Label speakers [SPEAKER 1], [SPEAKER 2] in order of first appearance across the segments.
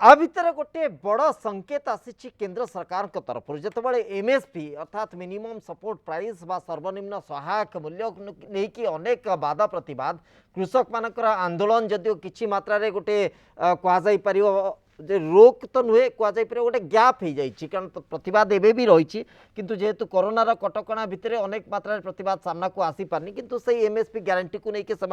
[SPEAKER 1] आ भितर गोटे बड़ संकेत आसी केंद्र सरकार तरफ जितेबाला एमएसपी अर्थात मिनिमम सपोर्ट प्राइस बा सर्वनिम्न सहायक मूल्य नहीं कि अनेक बाधा प्रतिवाद कृषक मानकर आंदोलन जदिव किछि मात्रा रे गोटे कहुई पार रोक तो नुहे कहुई गोटे गैप हो जाइए कारण प्रतिवाद एवं भी रही किंतु जेहेतु कोरोनार कटकणा भितर अनेक मात्रा प्रतिवाद सामना को आसी पारनी किंतु से एमएसपी ग्यारंटी को लेकिन से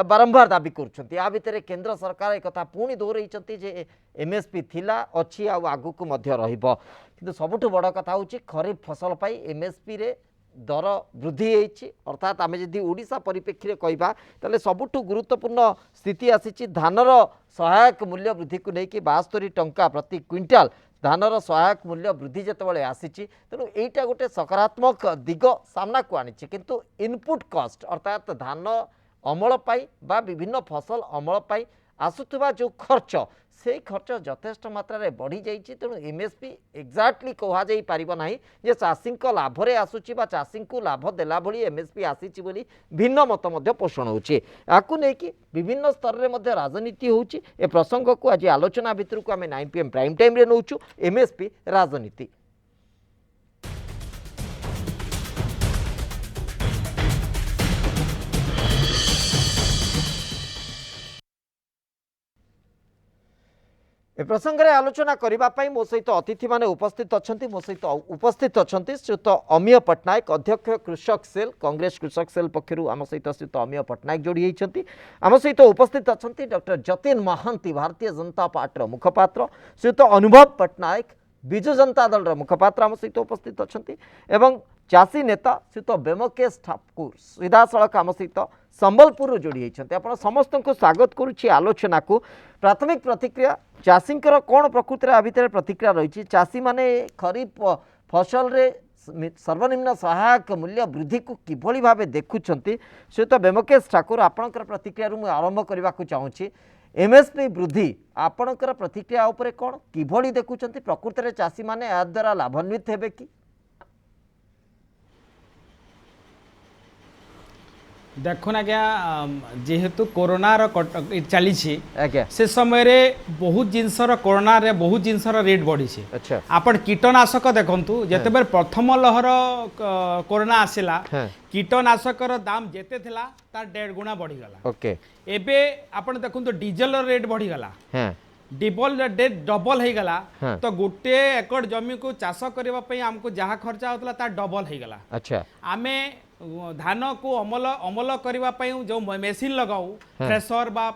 [SPEAKER 1] बारंबार दाबी कर केंद्र सरकार एक पुणी दोहराई जे एमएसपी थिला अच्छी आगु को किंतु सबुठ बड़ कथा हूँ खरीफ फसल पाई एमएसपी रे दर वृद्धि होती अर्थात आम जदि ओडिशा परिप्रेक्षी कहवा तेल सबुठ गुरुत्वपूर्ण स्थिति आसी धानर सहायक मूल्य वृद्धि को लेकिन 72 टंका प्रति क्विंटाल धानर सहायक मूल्य वृद्धि जितेबाला आसी तेणु यहीटा गोटे सकारात्मक दिग सामना को आनी किंतु इनपुट कॉस्ट अर्थात धान अमल पाई बा विभिन्न फसल अमल पाई आसुवा जो खर्च से खर्च यथेष्ट मात्रा रे बढ़ी जाइए तेणु एमएसपी एक्जाक्टली कहुई पार ना जे चाषी लाभरे आसूची बा चाषी को लाभ देला भली एमएसपी आसी बोली भिन्न मत पोषण होची याकू नेकी विभिन्न स्तर में राजनीति होची ए प्रसंग को आज आलोचना भितर को आम 9 PM प्राइम टाइम रे नौचु एमएसपी राजनीति। ए प्रसंग में आलोचना करने मो सहित अतिथि माने उपस्थित अच्छा मो सहित उपस्थित अच्छा श्रीयुत अमीय पट्टनायक अध्यक्ष कृषक सेल कांग्रेस कृषक सेल पक्षर आम सहित श्रीयुत अमीय पट्टनायक जोड़ी होती आम सहित उपस्थित अच्छा डॉक्टर जतिन महांती भारतीय जनता पार्टी मुखपात्र श्रीयुत अनुभव पट्टनायक विजु जनता दल मुखपात्र आम सहित उपस्थित अच्छा चाषी नेता श्रीयुत बेमकेश ठाकुर सीधा सड़क आम सहित संबलपुर जोड़ी होती आप समस्त को स्वागत करुच्ची आलोचना को प्राथमिक प्रतिक्रिया चाषी कौन प्रकृति आ भितर प्रतिक्रिया रही चाषी माने खरीफ फसल रे सर्वनिम्न सहायक मूल्य वृद्धि को किभली भावे देखुंट श्रीयुत बेमकेश ठाकुर आपणकर प्रतिक्रिया मुझे आरंभ करने को चाहूँगी एमएसपी वृद्धि आपणकर प्रतिक्रिया उपरे कौन किभली देखुंट प्रकृति में चाषी माने या द्वारा लाभान्वित हेबे कि
[SPEAKER 2] देखुन आज्ञा जेहेतु कोरोनार चली से समय रे बहुत जिनसर कोरोना रे बहुत जिनसर रेट बढ़ी
[SPEAKER 1] अच्छा
[SPEAKER 2] आपण कीटनाशक देखंतु जेतेबेर प्रथम लहर कोरोना आसिला कीटनाशकर दाम जेते थिला तार 1.5 गुना बढ़ी गला
[SPEAKER 1] ओके
[SPEAKER 2] एबे आपण देखंतु डीजल रेट बढ़ी गला डबल हो गला तो गोटे एकड़ जमी को चाष करने आमको जहाँ खर्चा होता तार डबल हो गला
[SPEAKER 1] अच्छा
[SPEAKER 2] आमे धान को अमल करने जो मेसीन लगाऊ थ्रेसर बा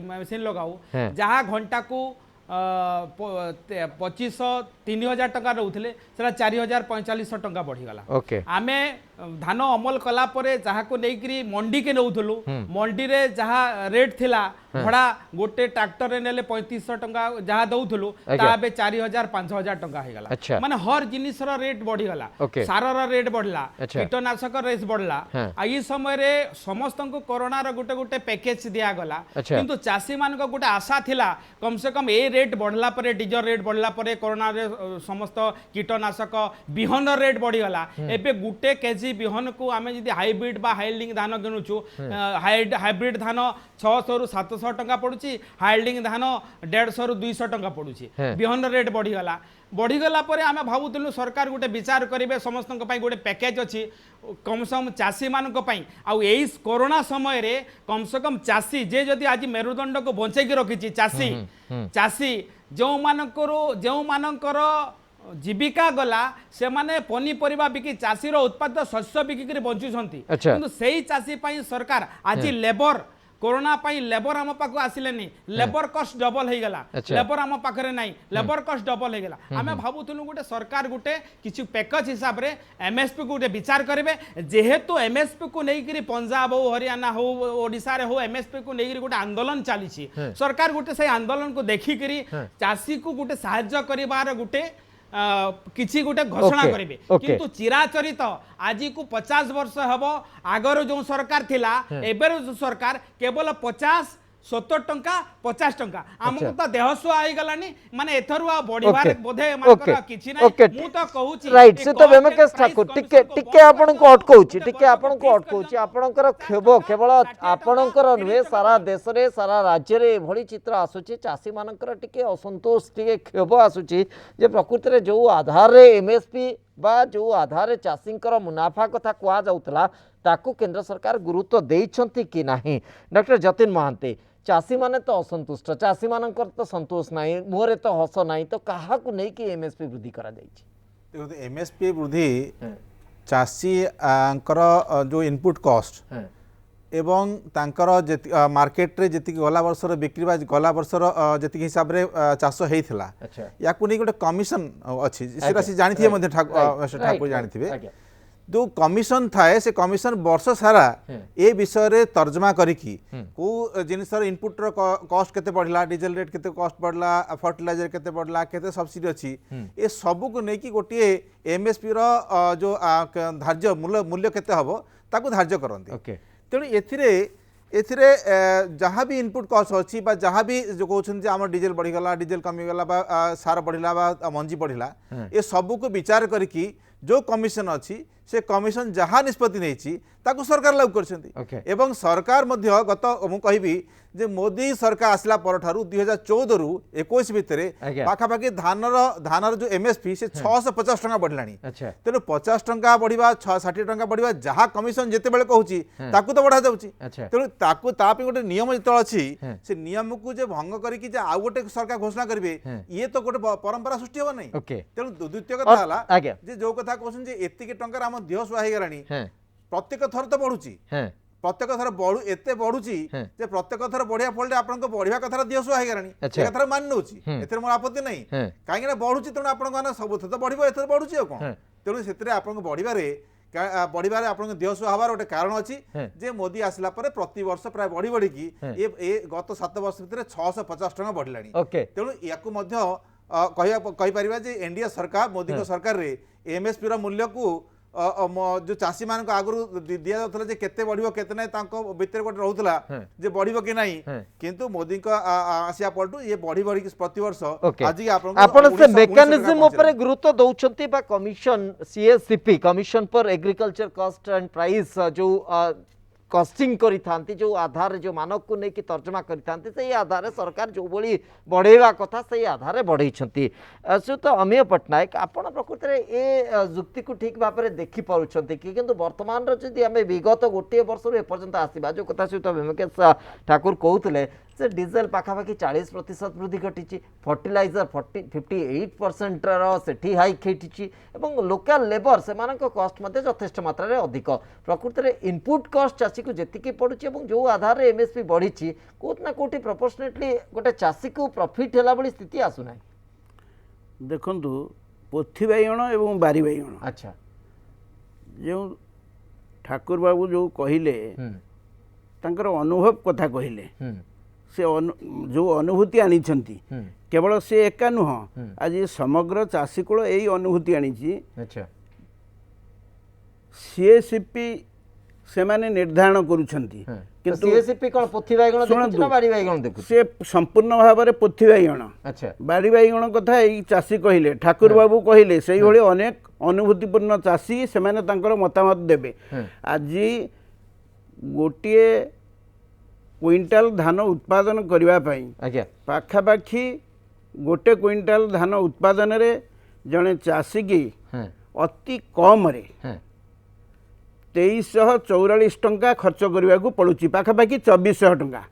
[SPEAKER 2] मेसीन लगाऊ जहाँ घंटा को 2500-3000 टंका रोते 4000-4500 टंका बढ़ीगला आमे धान अमल कला परे जहाँ को लेकरी मंडी के नौलु मंडी रे जहाँ रेट थिला भड़ा गोटे ट्रैक्टर रे नेले 3500 टंका जहाँ दउथलु ताबे 4000-5000 टंका हो गला माने हर जिनिस रो रेट बढ़ी गला सार रो रेट बढ़ला कीटनाशक रेट बढ़ला आ ई समय रे समस्त को कोरोना रो गोटे गोटे पैकेज दिया गला किंतु चाषी मान को गोटे आशा थिला कम से कम ए रेट बढ़ला परे डीजल रेट बढ़ला परे कोरोना रे समस्त कीटनाशक बिहन रेट बढ़ी गला एबे गुटे केजी बिहन को आमे जदि हाइब्रिड बा हाइल्डिंग धान किनुचु हाइब्रिड धान 600 रु 700 टंका पड़ुची हाइल्डिंग धान 150 रु 200 टंका पड़ुची बिहन रेट बढ़ीगला पर आम भावुलु सरकार गोटे विचार करेंगे समस्त गोटे पैकेज अच्छी कम से कम चाषी मान आई कोरोना समय रे कम से कम चाषी जे जदि आज मेरुदंड को बंचेकी रखी चाषी जो मानकर जीविका गला से माने पनीपरिबा बिकी चाषी रो उत्पादित शस्य बिकी बंचुछंती किंतु सेही चाषी पई सरकार आज लेबर कोरोना पाई लेबर आम पाक आसिलेनी लेबर कॉस्ट डबल हो गला लेबर आम पाखरे नहीं लेबर कॉस्ट डबल हो गला आमे भाबुथुनु गोटे सरकार गोटे किछु पैकेज हिसाब रे एमएसपी को गोटे विचार करेबे जेहेतु एमएसपी को नेइकरी पंजाब हो हरियाणा हो ओडिसा रे हो एमएसपी को नेइकरी गोटे आंदोलन चली सरकार गोटे से आंदोलन को देखिकरी चाषी को गोटे सहायता करिवार गोटे किसी गोटे घोषणा करेंगे किंतु चिराचरित आज को 50 वर्ष हम आगर जो सरकार थिला एबर जो सरकार केवल 50 70 टंका 50 टंका हमको तो देहसु आई गलानी माने एथरु आ बढ़िबार
[SPEAKER 1] Okay.
[SPEAKER 2] बोधे
[SPEAKER 1] Okay.
[SPEAKER 2] मानकर किछि नै
[SPEAKER 1] Okay.
[SPEAKER 2] मु तो कहूची
[SPEAKER 1] राइट से तो बेमकेश ठाकुर टिके आपन को अटकौची टिके आपन को अटकौची आपनकर खेब केवल आपनकर नुहे सारा देश रे सारा राज्य रे भली चित्र आसुची चासी मानकर टिके असंतोष टिके खेब आसुची जे प्रकृति रे जो आधार रे एमएसपी बा जो आधार रे चासींकर मुनाफा कथा कुआ जाउतला ताकू केंद्र सरकार गुरुत्व देइछंती कि नाही डॉक्टर जतिन महांती चासी माने तो असंतुष्ट चासी मानकर तो संतोष नाही मोरे तो हस नाही तो काहा को नै कि एमएसपी वृद्धि करा जाइछि
[SPEAKER 3] देखो एमएसपी वृद्धि चाषी जो इनपुट कॉस्ट एवं तांकर मार्केट रे जति गला वर्षर बिक्री बा गला वर्षर जति हिसाब रे चाष हेइथिला या को नै गोटे कमिशन अछि सेरा से जानिथिए मध्ये ठाकुर जानिथिबे जो कमिशन थाए से कमिशन वर्ष सारा ए विषय रे तर्जमा करिकी को जिनसर इनपुट रो कॉस्ट केते बढ़ला डीजल रेट केते कॉस्ट बढ़ला फर्टिलाइजर केते बढ़ला केते सब्सिडी अछि ए सब को नै कि गोटे एमएसपी रो जो धार्य मूल्य केते हबो ताको धार्य करंती तेणु एथिरे जहाँ भी इनपुट कॉस्ट अच्छी जहाँ भी जो कहते आम डीजेल बढ़ीगला डीजेल कमीगला सार बढ़ला मंजी बढ़ला ये सबू को विचार करिकी जो कमिशन अच्छी से कमिशन जहाँ निष्पत्ति नहीं ताकू सरकार लागू करछंती एवं सरकार मध्य गत मु कहबी जे मोदी सरकार आसला पर ठारू 2014 रु 21 भितर पाखापाखि धानर जो एमएसपी से 650 टंका बढ़लानी तेणु 50 टंका बढ़िबा 60 टंका बढ़िबा जहाँ कमिशन जेते बेले कहूची ताकू तो बढ़ा जाउची तेणु ताकू तापि गोटे नियम जेतल अछि से नियम को जे भंग करिकि जे आ गोटे सरकार घोषणा करिवे ये तो गोटे परंपरा सृष्टि हो नै तेणु द्वितीय कथा हला जे जो कथा कहछन जे एतिके टंका हम देह सुहा हे गलानी प्रत्येक थर तो बढ़ुची प्रत्येक थर बढ़ू एते बढ़ुची जे प्रत्येक थर बढ़िया फल आपन बढ़िया कथा दिह सुहा हे गलानी ए कथा मान नउची एते मोर आपत्ति नै काहे ना बढ़ुची तेणु आपन गाना सब तो बढ़िबो एते बढ़ुची कोन तेणु सेतरे आपन बढ़िबारे आपन देह सुहा हबार गोटे कारण अछि जे मोदी आसला पर प्रति वर्ष प्राय बढ़ी बढ़ी की ए गत 7 वर्ष भितर 650 टंका बढ़लानी तेणु याकू मध्य कहि परिबा जे एनडीए सरकार मोदी को सरकार रे एमएसपी रो मूल्य को जो चाषी मान आगु दि जाता जे केते बढ़िबो केते नै तांको भितर गोटे रहउतला जे बढ़िबो कि नाही किंतु मोदी को आसिया पलटू ये बढ़ी बढ़ी प्रति वर्ष आज
[SPEAKER 1] आपण से मेकानिज्म ऊपर गुरुत्व दउछंती बा commission CSCP commission for agriculture cost and price जो कस्टिंग करी थांती जो आधार जो मानक को नहीं कि तर्जमा करी थांती से आधार सरकार जो बड़ी बढ़ेवा कथा से आधार बढ़ई छंती तो अमीय पटनायक आपण प्रकृति रे ए जुक्ति को ठीक भाव में देखि पारुछंती कि किंतु वर्तमान रो जदी हमें विगत गोटे वर्ष रे पर्यंत आसीबा जो कथा सहित वेंकटेश ठाकुर कहउतले से डीजेल पाखापाखि 40% वृद्धि घटी फर्टिलाइजर 58% सेठी हाइक हेटी लोकल लेबर से कस्ट यथेष्ट मात्रा रे अधिक प्रकृति रे इनपुट कस्ट चाषी को जेतिकी पड़ुची जो आधार रे एमएसपी बढ़ी कोट ना कोटी प्रोपोर्शनेटली गोटे चाषी को प्रॉफिट हैला बड़ी स्थिति आसुना
[SPEAKER 4] देखंतु पोथी बाइगण एवं बारी बाइगण
[SPEAKER 1] अच्छा
[SPEAKER 4] जो ठाकुर बाबू जो कहिले तांकर अनुभव कथा कहिले से जो अनुभूति आनी केवल से एका नुह आज समग्र चाषी कूल यही अनुभूति आनी सीएससीपी से माने निर्धारण करुछंती
[SPEAKER 1] किंतु सीएससीपी कोन पोथी बाइगण देखुछ ना बारी बाइगण देखुछ
[SPEAKER 4] से संपूर्ण भाव में पोथी बाइगण
[SPEAKER 1] अच्छा बारी
[SPEAKER 4] बाइगण कथा एई चाषी कहिले ठाकुर बाबू कहिले सेही भली अनेक अनुभूतिपूर्ण चाषी से माने तांकर मतामत देबे आज गोटिए क्विंटाल धान उत्पादन करबा पई पाखापाखी गोटे क्विंटाल धान उत्पादन रे जने चाषी की अति कम रे 2344 टंका खर्च करने को पड़ुची पाखापाखि 2400 टंका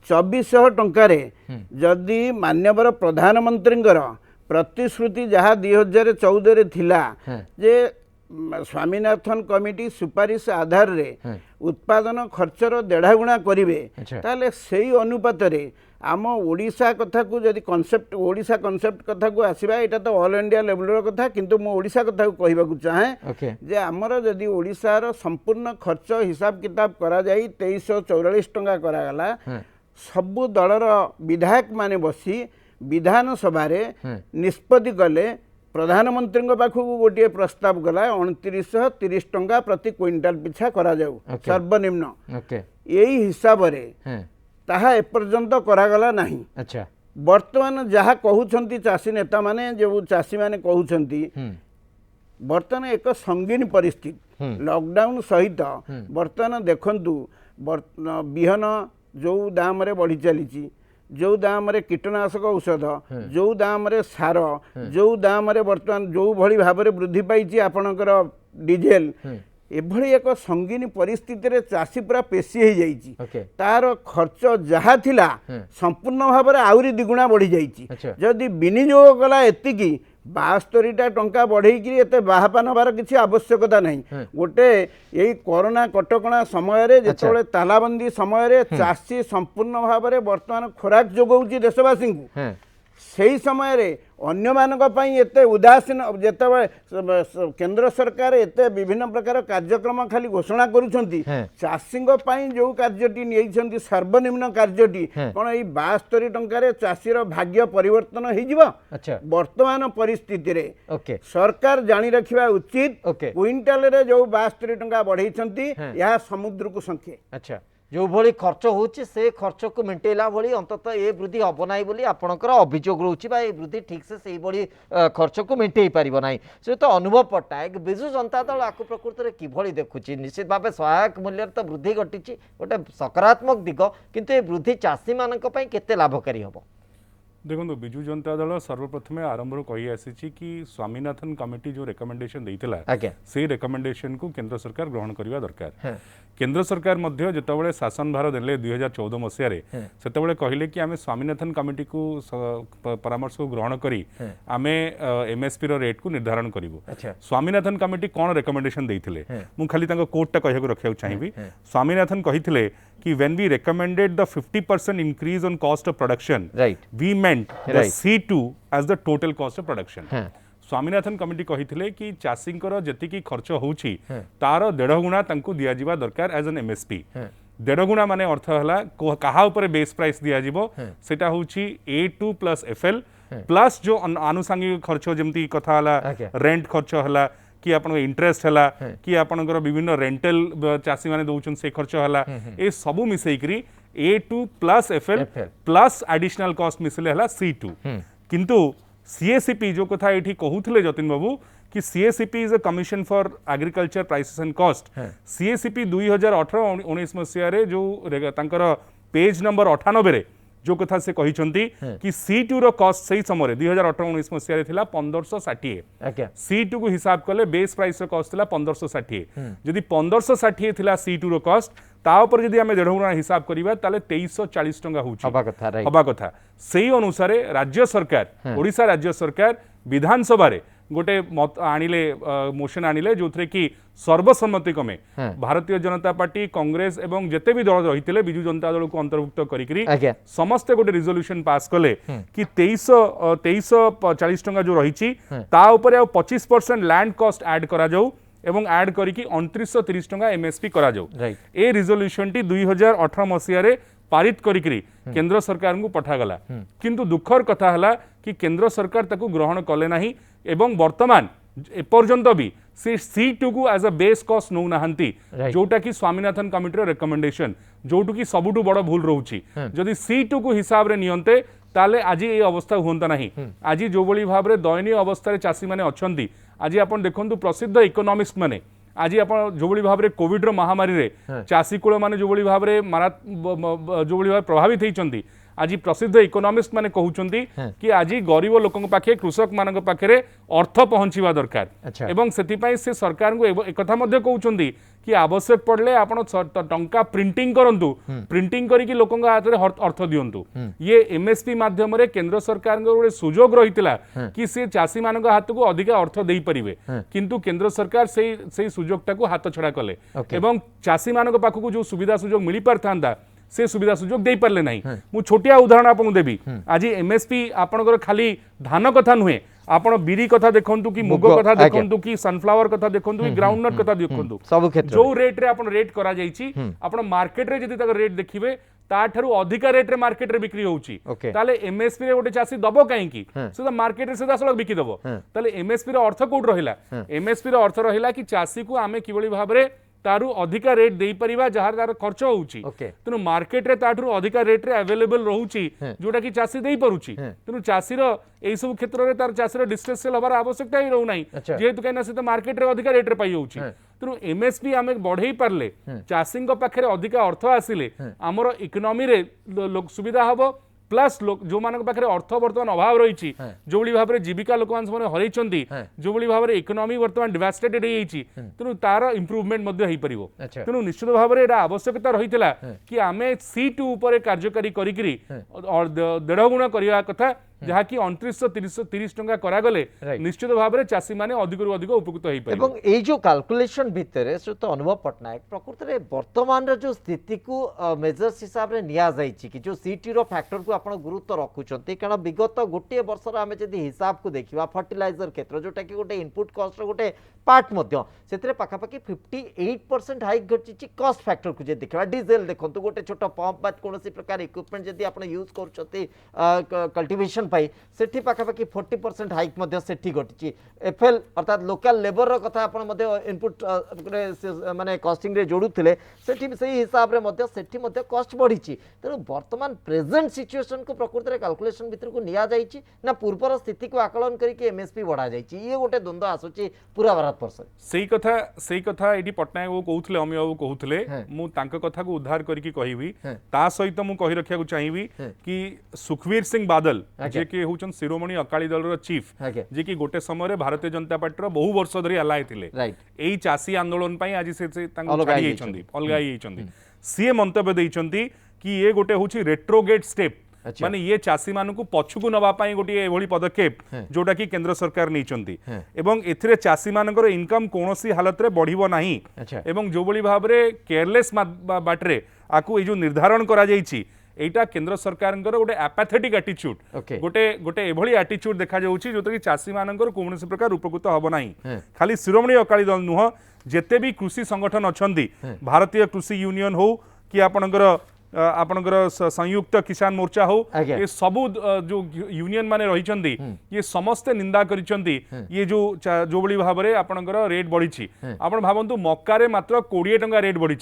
[SPEAKER 4] 2400 टंका रे जदि माननीय प्रधानमंत्री प्रतिश्रुति जहाँ 2014 रे थिला जे स्वामीनाथन कमिटी सुपारिश आधार रे उत्पादन खर्चर 1.5 गुणा करिवे ताले सेही अनुपात रे आम ओडिशा कथा को जदि कॉन्सेप्ट ओडिशा कॉन्सेप्ट कथा को आसीबा एटा तो ऑल इंडिया लेवल रो कथा किंतु मो ओडिशा कथा को कहबा को चाहे जे आमर जदि ओडिशा रो संपूर्ण खर्च हिसाब किताब करा जाई 2344 टंका करा गला सबु दलर विधायक माने बसी विधान सभा रे निष्पत्ति कले प्रधानमंत्री पाखक गोटे प्रस्ताव गला 2930 टंका प्रति क्विंटाल पिछा करा जाऊ सर्वनिम्न यही हिसाब रे ताहा एपर्यंत करागला नहीं।
[SPEAKER 1] अच्छा
[SPEAKER 4] वर्तमान जहाँ कहउछंती चाषी नेता माने जो चाषी माने कहउछंती वर्तमान एक संगीन परिस्थिति लॉकडाउन सहित वर्तमान देखंतु बिहन जो दाम रे बढ़ी चली जो दाम रे कीटनाशक औषध जो दाम रे सार जो दाम रे वर्तमान जो भली भाव में वृद्धि पाई आपणकर डीजेल एभली एक संगीन परिस्थिति रे चाषी पूरा पेशी हो जाइए तार खर्च जहाँ थिला संपूर्ण भाव में आउरी द्विगुणा बढ़ी जाइए जदि विनियोग कला एतिकी 72टा टंका बढ़ेकी एत बाहापा नबार किसी आवश्यकता नहीं। गोटे यही कोरोना कटकणा समय जिते तालाबंदी समय चाषी संपूर्ण भाव में वर्तमान खोराक जोगाऊँ देशवासी को से समय अन्य मानक पई एते उदासीन जेतेबे केंद्र सरकार एते विभिन्न प्रकार कार्यक्रम खाली घोषणा करूछंती चाषी जो कार्यटी नहीं सर्वनिम्न कार्यटी कौन ये 72 टंकार चाषीर भाग्य परिवर्तन हो वर्तमान परिस्थिति रे सरकार जानी रखिबा उचित क्विंटाल रे जो 72 टंका बढ़ाई यह समुद्र को संख्या।
[SPEAKER 1] अच्छा जो भली खर्च होची से खर्च को मेंटेला भली अंततः ये वृद्धि हम ना बोली आपणकर अभियोग रोचे ये वृद्धि ठीक से सही भली खर्च को मेंटे पारिब ना से तो अनुभव पट्टनायक विजु जनता दल आपको प्रकृत में किभली देखुची निश्चित भाव सहायक मूल्य तो वृद्धि घटी गोटे सकारात्मक दिग किंतु ये वृद्धि चाषी मानक पई केते लाभकारी हम
[SPEAKER 5] देखो विजु जनता दल सर्वप्रथम आरंभ कही आसी कि स्वामीनाथन कमिटी जो रेकमेंडेशन देइथिला से रेकमेंडेशन को केंद्र सरकार ग्रहण करबा दरकार। केंद्र सरकार मध्य जेतबेले शासन भार देले 2014 मसिया रे सेतबेले कहिले कि आमे स्वामीनाथन कमिटी को परामर्श को ग्रहण करी आमे एमएसपी रो रेट को निर्धारण करिवो। स्वामीनाथन कमिटी कोन रेकमेंडेशन देइथिले मु खाली तांको कोटटा कहिया को रखिया चाहिबी। स्वामीनाथन कहिथिले कि when we recommended the 50% increase on cost of production we meant the C2 as the total cost of production। Swaminathan committee कहिथिले कि चाषींकर जेतिकी खर्च होउची तार 1.5 गुणा तांको दिया जिबा दरकार एज एन एमएसपी। 1.5 गुणा माने अर्थ हला कहा ऊपर बेस प्राइस दिया जिवो सेटा होउची A2 प्लस FL प्लस जो आनुषंगिक खर्च जेमती कथा हला रेंट खर्च हला कि आपन इंटरेस्ट हला कि आपनकर विभिन्न रेंटल चाषी माने दउछन से खर्च हला ए सबु मिसई करी A2 plus FL plus additional cost मिसले हला C2। किंतु CACP जो कथा एठी कहूथिले जतिन बाबू कि CACP is a commission for agriculture prices and cost. CACP 2018-19 मसिया रे जो तांकर पेज नंबर 98 रे जो कथा से कहिसंती कि C2 रो कॉस्ट सही समय 2018-19 मसिया रे थिला 1560। C2 को हिसाब कले बेस प्राइस रो कॉस्ट थिला 1560। जदि 1560 थिला C2 रो कॉस्ट ता ऊपर जदि हमें 1.5 गुणा हिसाब करिबा ताले 2340 टंका होउची हबा कथा। सेही अनुसार राज्य सरकार ओडिशा राज्य सरकार विधानसभा रे गोटे मत आनिले मोशन आनिले जो थे कि सर्वसम्मति क्रमे भारतीय जनता पार्टी कांग्रेस एवं जेते भी दल रही बिजु जनता दल को अंतर्भुक्त करी समस्ते गोटे रिजोल्यूशन पास कले कि 2340 टंका जो रही ता ऊपर आ 25% लैंड कॉस्ट ऐड करा जाऊ एवं ऐड करिकी 2930 टंका एमएसपी करा जाऊ। ए रिजोल्यूशन टी 2018 मसिया रे पारित करिकरी केंद्र सरकार को पठागला किंतु दुखर कथा हला कि केंद्र सरकार ताकू ग्रहण कले नाही एवं वर्तमान एपर्यंत भी से C2 को एज अ बेस कॉस्ट नौ नाहंती जोटा कि स्वामीनाथन कमिटी रेकमेंडेशन जोटू कि सबुठु बड़ भूल रहउची। जदि C2 को हिसाब रे नियंते ताले आज ये अवस्था होंता नहीं। आज जो बड़ी भाव रे दयनीय अवस्था रे चाषी माने अछंती। आज आपण देखंतु प्रसिद्ध इकोनॉमिस्ट माने आज आप जो भाव में कोविड महामारी रे चाषी कूल मैंने जो भाव में जो भाव प्रभावित होती आज प्रसिद्ध इकोनॉमिस्ट माने कहउचंती कि आज गरीब लोकों पाखे कृषक मान पाखे अर्थ पहुँचवा दरकार एवं से सरकार को एक कथा मध्य कहउचंती कि आवश्यक पड़ले आपण टंका प्रिंटिंग करंतु प्रिंटिंग करिकि लोकों हाथ में अर्थ दियंतु। ये एमएसपी माध्यम रे केंद्र सरकार गोटे सुजोग रहितिला कि से चाषी मान हाथ को अधिक अर्थ दे परिबे किंतु केंद्र सरकार से सुजोगटा को हाथ छड़ा कले एवं चाषी मान पाखक जो सुविधा सुजोग मिल पारथांता से सुविधा सुजोग दे पारले नहीं। मु छोटिया उदाहरण आपको देवी आज एमएसपी आपनकर खाली धान कथा नुहे आपण बिरी कथा देखंतु कि मुग कथा देखंतु कि सनफ्लावर कथा देखंतु कि ग्राउंडनट कथा देखंतु सब क्षेत्र जो रेट रे आपण रेट करा जाईची आपण मार्केट रे जदी तक रेट देखिबे ताठरू अधिक रेट रे मार्केट रे बिक्री होउची ताले एमएसपी रे गोटे चासी दबो काहे की से तो मार्केट रे सीधा सलग बिकी दबो ताले एमएसपी रे अर्थ कोड रहिला एमएसपी रे अर्थ रहिला कि चासी को आमे किबळी भाबरे तारु अधिका रेट दे परिबा जहार तार खर्च होउची तेनु मार्केट रे ताठु अधिका रेट रे अवेलेबल रहउची जोटा कि चासी देई परुची तेनु चासी रो एई सब क्षेत्र रे तार चासी रो डिस्ट्रेस सेल हबार आवश्यकता ही रहउ नै जेहेतु कहना से तो मार्केट रे अधिका रेट रे पाई होउची तेनु एमएसपी आमे बढ़ई पारले चासी पाखे अधिका अर्थ आसिले हमर इकोनॉमी रे सुविधा हबो प्लस लोक जो मान पाखे अर्थ बर्तमान अभाव रही जो भाव में जीविका लोक मैंने हरई जो भाव में इकोनॉमी बर्तमान डिवास्टेटेड तेणु तार इम्प्रूवमेंट तेणु निश्चित भाव में आवश्यकता रही कि आम C2 कार्यकारी करी 1.5 गुण करने कथा जहाँकि 2930 टंका करागले निश्चित भाव में चाषी मैंने अधिक अधिक उपकृत हो
[SPEAKER 1] एवं ये जो कैलकुलेशन भितर श्रीयुत अनुभव पट्टनायक प्रकृत में वर्तमान जो स्थिति को मेजर्स हिसाब से निया जाइछि कि जो सीटी रो फैक्टर को आपण गुरुत्व रखुचंती कारण विगत गोटे वर्षर आम जदि हिसाब को देखा फर्टिलाइजर क्षेत्र जोटा कि गोटे इनपुट कॉस्ट गोटे पार्ट मध्य से पाखापाखि 58% हाइक घटी कॉस्ट फैक्टर को देखा डीजेल देखो गोटे छोट पंप बा कौन प्रकार इक्विपमेंट जदि आप यूज कर कल्टिवेशन सेठी पाखापाखि 40% हाइक सेठी घटी एफएल अर्थात लोकल लेबर कथा आपण इनपुट माने कॉस्टिंग रे जोड़ुथिले सेठी सही हिसाब रे सेठी कॉस्ट बढ़ी तेणु वर्तमान प्रेजेंट सिचुएशन को प्रकृत रे कैलकुलेशन भीतर को निया जाइछि ना पूर्वर स्थिति को आकलन करके एमएसपी बढ़ा जाइछि ये गोटे द्वंद्व आसुछि पूरा भारत वर्ष
[SPEAKER 5] सेही कथा एडी पटनायक वो कहउथले अमी बाबू कहउथले मु तांक कथा को उद्धार करके कहिबी ता सहित मु कहि रखिया को चाहिबी कि सुखवीर सिंह बादल जे के होचन शिरोमणि अकाली दल रो चीफ जे कि गोटे समय भारतीय जनता पार्टी रो बहु वर्ष धरि अलाय थिले एई चासी आंदोलन पई आज से तांको छाडी छंदी अलगाई छंदी सीए मंतव्य देइछंती कि ये गोटे होची रेट्रोगेट स्टेप माने ये चासी मानू को पछुकु नबा पाई गोटे एभली पदक्षेप जोटा कि केंद्र सरकार नैचंती एवं एथिरे चासी मानकर इनकम कोनोसी हालत रे बढ़िबो नाही एवं जो बली भाबरे केयरलेस बाटरे आकु ए जो निर्धारण करा जाईची एटा केंद्र सरकार गोटे एपाथेटिक एटीट्यूड गोटे एभली एटीट्यूड देखा जाउची जोता कि चासी मानकर कोनोसी प्रकार उपकृत हबो नाही खाली शिरोमणि अकाली दल नुह जेते भी कृषि संगठन अछंती भारतीय कृषि यूनियन हो कि आपणकर संयुक्त किसान मोर्चा हो ये सबू जो यूनियन माने रही ये समस्ते निंदा करिसेंती ये जो बड़ी भाव में आपणकर रेट बढ़ी आपण भावंतु मक्का मात्र 20 टंका रेट बढ़ी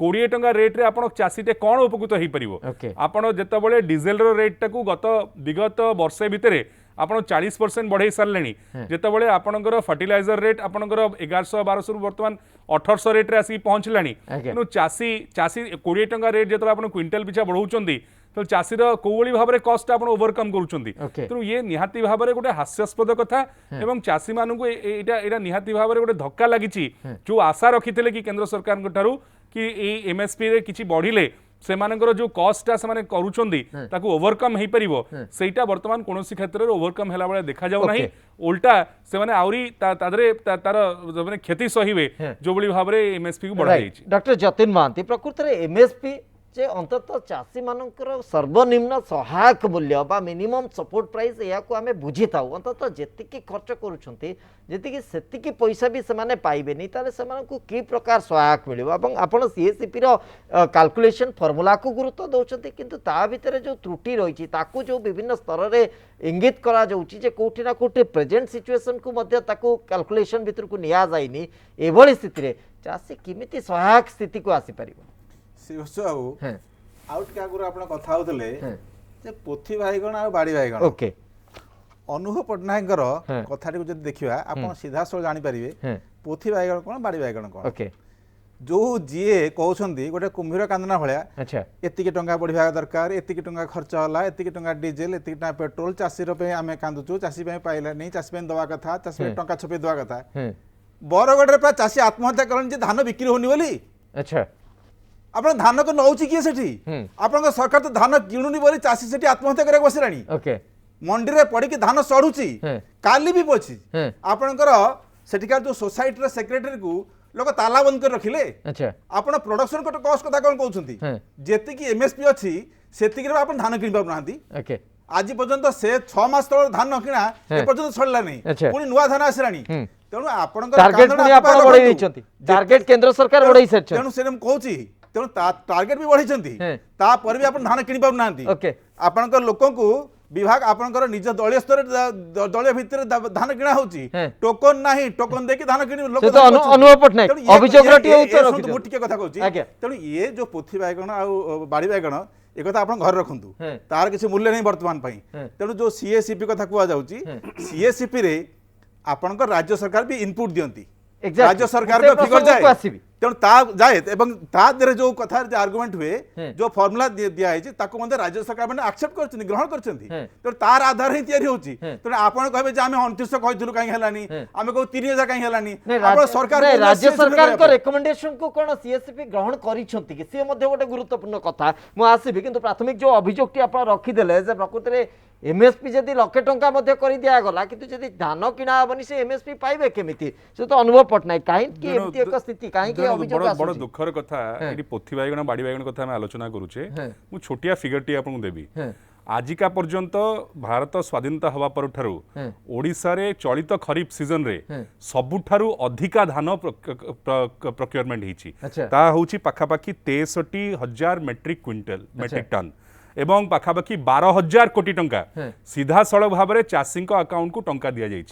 [SPEAKER 5] 20 टंका रेट रे आपण चाषीटे कौन उपकृत हो पार आपण जितेबाला डीजेल रेट टाकू विगत वर्षे भितर आपण 40% बढ़े सारे जितेबाला आपणकर फर्टिलाइजर रेट आपणकर 1100-1200 बर्तमान 1800 रेट रे आसी पहुँचलानी तेणु चाषी 20 टंका रेट जो आप क्विंटल पिछा बढ़ाऊँच तो चाषीर कौली भाव में कस्ट आप ओवरकम करुँच तेणु ये निहाती भाव में गोटे हास्यास्पद कथा एवं चाषी मानू एटा निहाती भाव में गोटे धक्का लगी जो आशा रखी कि केंद्र सरकार ठारू कि एमएसपी रे किछि बढ़िले सेमानकर जो कॉस्टा से करूछंदी ताकू ओवरकम हो पारिबो सेटा वर्तमान कोनोसी क्षेत्र रे ओवरकम हैला बेले देखा जाउ नाही उल्टा से माने आउरी तादरे तार माने क्षति सहिबे जो बली भाव रे एमएसपी को बढ़ा देछि
[SPEAKER 1] डॉक्टर जतिन महांती प्रकृत रे एमएसपी जे अंततः चाषी मानकर सर्वनिम्न सहायक मूल्य बा मिनिमम सपोर्ट प्राइस या को आमे बुझी थाउ अंततः जेतिकी खर्च करूछंती जेतिकी सेतिकी पैसा भी सेमाने पाइबेनी ताले सेमानकु की प्रकार सहायक मिलिबो एवं आपण सीएससीपी रो कैलकुलेशन फार्मूला को गुरुत्व दउछंती किंतु ता भितर जो त्रुटि रहिछि ताकू जो विभिन्न स्तर रे इंगित करा जाउछि जे कोठी ना कोठी प्रेजेंट सिचुएशन को मध्य ताकू कैलकुलेशन भितर को निया जाइनी एभली स्थिति रे चाषी किमिति सहायक स्थिति को आसी परिबो
[SPEAKER 3] बाबू आउट क्या आप कथा होते पोथी बैगण आ बाड़ी बैगण
[SPEAKER 1] ओके
[SPEAKER 3] अनुभव पट्टनायक कथा जब देखा आप सीधा साल जानीपर पोथी बैगण कौन बाड़ी बैगण कौन
[SPEAKER 1] ओके
[SPEAKER 3] जो जीए कहते गोटे कुंभीर कांदना भाया एतिकी टंका बढ़िया दरकार एतिकी टंका खर्च होला एतिकी टंका डीजेल एतिकी टंका पेट्रोल चाषीर आम कांदुचु चाषी पाइलानी चाषी दवा कथा चाषी टंका छपे दवा कथा बरगढ़ प्राय चाषी आत्महत्या करें धान बिक्री होनी बोली
[SPEAKER 1] अच्छा
[SPEAKER 3] आप धान को नौ किए सेठी आप सरकार तो धान किणुनी बोली चाषी सेठी आत्महत्या करके बसिलानी
[SPEAKER 1] ओके
[SPEAKER 3] मंडी रे पड़ी धान सड़ुची काली भी पची आपणकर सेठिकार जो सोसाइटी रे सेक्रेटरी को लोक ताला बंद कर रखिले
[SPEAKER 1] अच्छा
[SPEAKER 3] आपण प्रोडक्शन को कॉस्ट कथा कोन कहउछंती जेति की एमएसपी अछि सेति के आपण धान किन पाउ नांती
[SPEAKER 1] ओके
[SPEAKER 3] आज पर्यंत से 6 मास तळ धान किना ए पर्यंत सड़ला नै पुनी नुवा धान आसरानी तेणु आपण
[SPEAKER 1] टारगेट पुनी आपण बढ़ाई दैछंती टारगेट केंद्र सरकार बढ़ाई सेट
[SPEAKER 3] तेणु से कहउची तेणु टारगेट भी बढ़ाई ता पर भी आपण धान किन पाउ नांती
[SPEAKER 1] ओके
[SPEAKER 3] आपण लोक को विभाग आपनकर निज दलीय स्तर दलीय भितर धान किणा होची टोकन नाही टोकन देकी धान किणी लोक
[SPEAKER 1] अनुभव पटनायक अभियोगरटी उत्तर रखितो
[SPEAKER 3] मु टिके कथा कहूची तेणु ये जो पोथी बायगण आ बाड़ी बायगण एक कथा आपण घर रखंतु तार किसी मूल्य नहीं वर्तमान पई तेणु जो सीएससीपी कथा कुआ जाउची सीएससीपी रे आपनकर राज्य सरकार भी इनपुट दियंती राज्य सरकार में फिगर जाए तेणु ता जाए एवं ता देरे जो कथा आर्गुमेंट हुए जो फॉर्मूला दिया है ताको मध्य राज्य सरकार मैंने एक्सेप्ट करछन ग्रहण करछन तेणु तार आधार ही तयारी होची तेणु आपण कहबे जे आमे 2900 कहितलु काई हेलानी आमे को 3000 काई हेलानी आपण सरकार
[SPEAKER 1] राज्य सरकार को रिकमेंडेशन को कोन सीएसपी ग्रहण करिसंती कि से मध्य गोटे गुरुत्वपूर्ण कथा मु आसीबी किंतु प्राथमिक जो अभियोगटी आपण रखी देले जे प्रकृति रे एमएसपी जदि लक्षे टंका मध्य कर दिया गला किंतु जदि धान किना हबनी से एमएसपी पाइबे केमिति से तो अनुभव पटनायक काहे कि एमती एक स्थिति काहे कि अभियोग आसु
[SPEAKER 5] बड़ दुखर कथा एडी पोथी बायगण बाड़ी बायगण कथा हम आलोचना करूचे मु छोटिया फिगर टी आपन देबी आजिका पर्यंत भारत स्वाधीनता हवा परठारु ओडिसा रे चलित खरीफ सीजन रे सबुठारु अधिका धान प्रोक्योरमेंट हिची ता होची पाखापाखी 63,000 मेट्रिक टन एवं पाखापाखी 12,000 कोटी टंका सीधा सड़क भाव में चाषी अकाउंट को टंका दि जाइए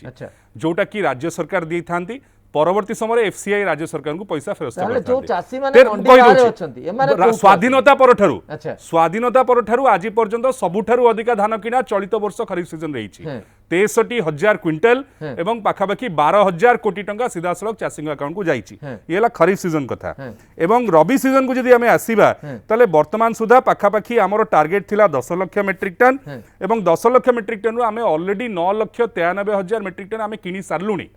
[SPEAKER 5] जोटा कि राज्य सरकार दी थांती परवर्ती समय एफसीआई राज्य सरकार को पैसा फेरस्त स्वाधीनता परठारु आज पर्यंत सबुठारु अधिका धान किना चलित वर्ष खरीफ सीजन रही 63,000 क्विंटल एवं पाखापाखी 12,000 कोटी टंका सीधा सड़क चाषी अकाउंट को जाइए ये खरीफ सीजन कथा एवं रबी सीजन को जदि आमे आसीबा ताले वर्तमान सुधा पाखापाखी आमर टार्गेट थिला 10 लाख मेट्रिक टन एवं 10 लाख मेट्रिक टन आमे ऑलरेडी 9,93,000 मेट्रिक टन आमे किनी सारलुनी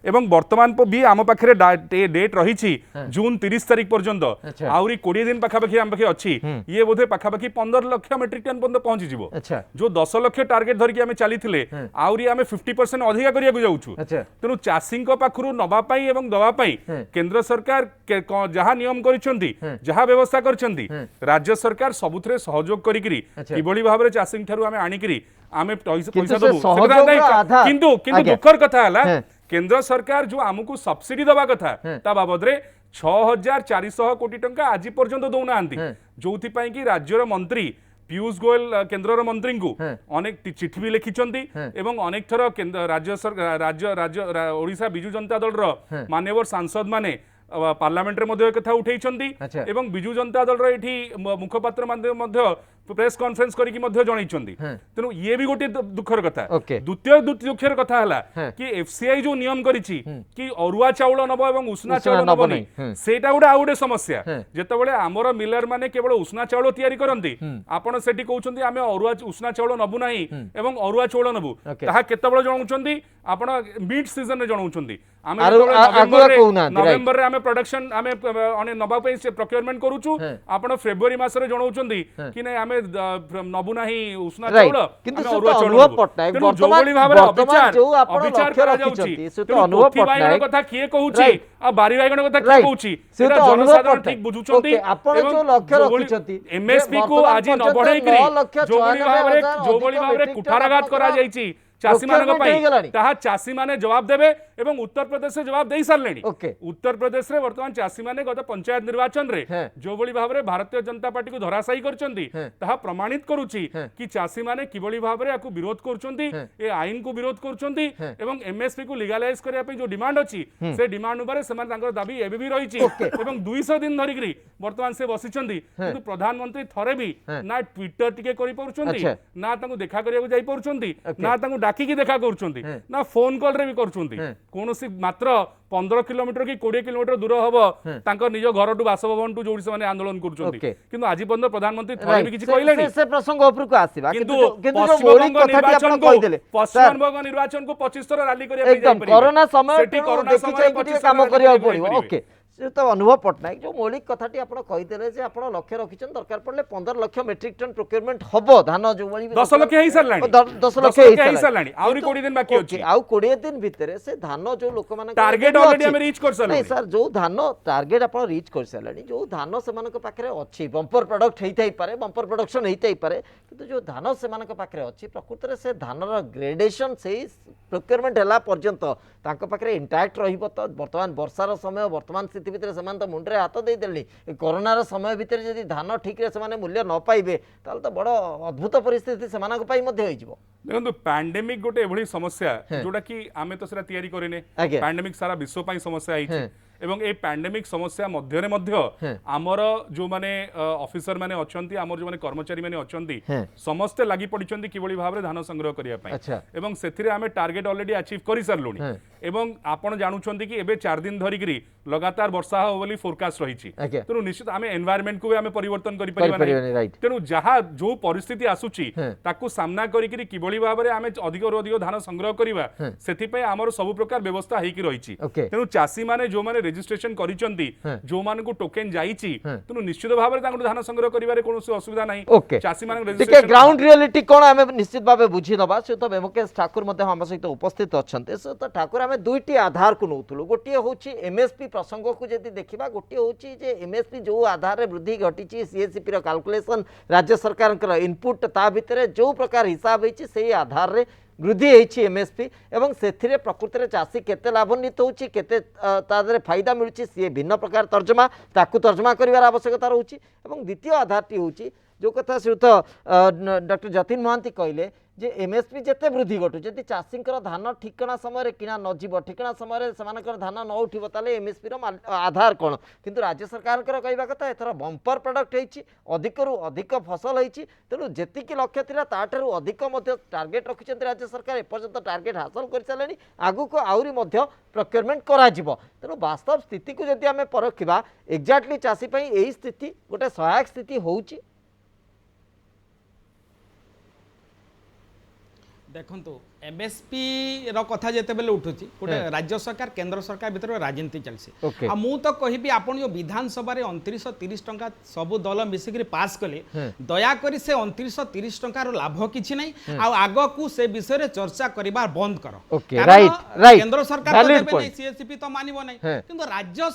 [SPEAKER 5] एवं वर्तमान भी आम पाखे डेट रही जून 30 तारिख पर्यंत आउरी 20 दिन पाखापाखी आम पाखे अच्छी ये बोधे पाखापाखी 15 लाख मेट्रिक टन पर्यंत पहुंची जीवो जो 10 लाख टार्गेट धरिकी आमे चली आउरी आमे 50% अधिका करिया को जाउछु तेनु चाषी पाखरु नबा पई एवं दवा पई केंद्र सरकार जहा नियम करिसेंती जहा व्यवस्था करिसेंती राज्य सरकार सबुथरे सहयोग करिकरी किबळी भाबरे चाषी ठारु आमे आनिकरी आमे पैसा दबु किंतु दुखर कथा हला केंद्र सरकार जो आमको सब्सिडी दबा कथा ता बाबद रे 6,400 कोटी टंका आज पर्यंत दौना जो कि राज्यर मंत्री पीयूष गोयल केंद्र मंत्री को अनेक चिठी भी लिखिंट एवं अनेक थर राज्य ओडिशा बिजु जनता दल मान्यवर सांसद माने पार्लियामेंट रे मध्य कथा उठेइछंती एवं बिजु जनता दल रो एठी मुखपात्र मध्य प्रेस कॉन्फ्रेंस करिकि मध्य जणाइछंती तेनु ये भी गोटे दुखर कथा द्वितीय दुखर कथा हला कि एफसीआई जो नियम करिछि कि अरुआ चाउल नबो एवं उष्णा चाउल नबो नै सेटा गुडा आ गुडे समस्या जेतेबेले हमर मिलर माने केवल उष्णा चाउल तयारी करंती आपण सेठी कहउछंती आमे अरुआ उष्णा चाउल नबु नाही एवं अरुआ चाउल नबु ताहा केतेबेले जणाउछंती आपण मीट सीजन रे जणाउछंती आमे नवंबर रे आमे प्रोडक्शन आमे नबा पे प्रोक्योरमेंट करूछु आपण फेब्रुआरी मास रे जणाउछंती कि नै आमे नबु नाही उष्णा चाउल
[SPEAKER 1] किंतु अनुभव पटनायक
[SPEAKER 5] अविचार करा जाउची तो अनुभव पटनायक कथा किए कहूची आ बारी बायगण कथा किए कहूची
[SPEAKER 1] सेटा जनसाधारण ठीक बुझुचंती आपण जो लक्ष्य रखिचंती
[SPEAKER 5] एमएसपी को आज न बढ़ाई करी जो बड़ी भाव रे कुठाराघात करा जाईची चाषी चाषी माने जवाब देवे एवं उत्तर प्रदेश से जवाब दे सारे उत्तर प्रदेश रे वर्तमान चाषी माने गत पंचायत निर्वाचन रे जो बड़ी भाव रे भारतीय जनता पार्टी को धराशायी करचंती ताहा प्रमाणित करूची कि चाषी माने किबळी भाव रे आकु विरोध करचंती ए आईन को विरोध करचंती एवं एमएसपी को लीगलाइज करिया पे जो डिमांड अछि से डिमांड उपर सेमान तांकर दाबी एबे भी रहिची एवं 200 दिन धरिकरी वर्तमान से बसिचंती किंतु प्रधानमंत्री थरे भी ना ट्विटर टिके करि परुचंती ना तांको देखा करिया को जाई परुचंती ना तांको डाकी देखा करुचंती ना फोन कॉल रे भी करुचंती कोनोसी मात्र 15 किलोमीटर कि 20 किलोमीटर दूर हबो तांकर निज घर टू बासभवन टू जोडी से आंदोलन करुचंती किंतु आज पर्यंत प्रधानमंत्री थरे भी किछि कहलेनी
[SPEAKER 1] से प्रसंग ऊपर को आसीबा किंतु जो मौलिक कथाटी आपण कहि देले
[SPEAKER 5] पश्चिम बंग निर्वाचन को 25 थर रैली करिया पे जाई
[SPEAKER 1] परि कोरोना समय देखि चाहिँ काम करिया पड़िबो ओके से तो अनुभव पटनायक जो मौलिक कथाटी आप कहीदेले जे आप लक्ष्य रखिछन दरकार पड़ले 15 लाख मेट्रिक टन प्रोक्योरमेंट हबो धान जो बळी
[SPEAKER 5] 10 लाख हे सरलाणी
[SPEAKER 1] 10 लाख हे
[SPEAKER 5] सरलाणी आउरी 20 दिन बाकी अछि
[SPEAKER 1] आउ 20 दिन भितरे से धान जो लोक माने
[SPEAKER 5] टारगेट ऑलरेडी हम रीच कर सरलाणी
[SPEAKER 1] नहीं सर जो धान टारगेट आप रीच कर सरलाणी जो धान से मानक पाखरे अछि बम्पर प्रोडक्ट हेइथाई पारे बम्पर प्रोडक्शन हेइथाई पारे किंतु जो धान से मानक पाखरे अछि प्रकृति रे से धानर ग्रेडेशन से प्रोक्योरमेंट हला पर्यंत तांको पाखरे इंटैक्ट रहिबो तो वर्तमान वर्षार समय वर्तमान परिस्थिति भितर से तो मुंडे हाथ देदेले कोरोनार समय भितर जदि धान ठीक से मूल्य न पाइबे ताल तो बड़ अद्भुत परिस्थिति से
[SPEAKER 5] देखो पैंडेमिक गोटे एभली समस्या जोटा कि आमे तो सेरा तैयारी करिने पैंडेमिक सारा विश्व पई समस्या आइछि एवं ए पैंडेमिक समस्या मध्य मध्य आमर जो माने ऑफिसर माने अछंती आमर जो माने कर्मचारी माने अछंती समस्ते लागि पडिचंती किबळी भाबरे धान संग्रह करिया पई एवं सेथिरे आमे टार्गेट ऑलरेडी अचीव करि सरलुनी एवं आपण जानुचंती कि एबे 4 दिन धरि गिरी लगातार वर्षा हो बोली फोरकास्ट रहिछि तेनु निश्चित आमे एनवायरनमेंट को आमे परिवर्तन करि परिबा नै तेनु जहा जो परिस्थिति आसुची ताकू सामना करि कि किबळी भाबरे आमे अधिक अधिक धान संग्रह करिवा सेथि पई आमर सब प्रकार व्यवस्था हेकि रहिछि तेनु चासी माने जो माने रजिस्ट्रेशन करिचंती जो मान को टोकेन जाईची तेनु निश्चित भाबरे तांको धान संग्रह करिवारे कोनोसी असुविधा नाही चासी माने
[SPEAKER 1] रजिस्ट्रेशन ग्राउंड रियलिटी कोन आमे निश्चित भाबे बुझी दबा से तो बेमकेश ठाकुर मध्ये हम सहित उपस्थित अछंते से तो ठाकुर आमे दुईटी आधार को नउथुलु गोटिए होची एमएसपी प्रसंग को जदि देखिबा गोटिए होची जे एमएसपी जो आधार रे वृद्धि घटिची सीएससीपी रो कैलकुलेशन राज्य सरकार कर इनपुट ता भितरे जो प्रकार हिसाब हेची सेही आधार रे वृद्धि होती एमएसपी एवं से प्रकृति में चाषी केते लाभान्वित होची केते तादरे फायदा मिलुची सी भिन्न प्रकार तर्जमा ताकू तर्जमा करिवार आवश्यकता रहउची एवं द्वितीय आधारटी होची जो कथा श्रीयुत डॉक्टर जतिन महांती कहले जे एमएसपी जिते वृद्धि घटू जदि चाषी धान ठिकना समय किना नजिब ठिकना समय से धान न उठिब ताले एमएसपी आधार कौन किंतु राज्य सरकार कहवा कथा एथर बंपर प्रोडक्ट होती अधिकरू अधिक फसल होती तेणु जी लक्ष्य था ताठू अधिक टार्गेट रखिंट राज्य सरकार एपर्यंत टार्गेट हासिल कर सारे आगु को आहरी प्रोक्योरमेंट करा तेणु वास्तव स्थिति को जदि आम परखा एक्जाक्टली चाषी यही स्थिति गोटे सहायक स्थिति होउची।
[SPEAKER 2] देखो एमएसपी रो कथा जेते बेले उठुची गोटे राज्य सरकार केंद्र सरकार भीतर राजनीति चलसी आ मु तो कहिबी आपण जो विधानसभा रे 2930 टंका सब दल मिसिक पास कले दया करी से 2930 टंका रो लाभ किछि नै आ आगो को से विषय रे चर्चा करिबार बंद करो केंद्र सरकार तो देबे नै सीएससीपी तो मानिबो नै किंतु राज्य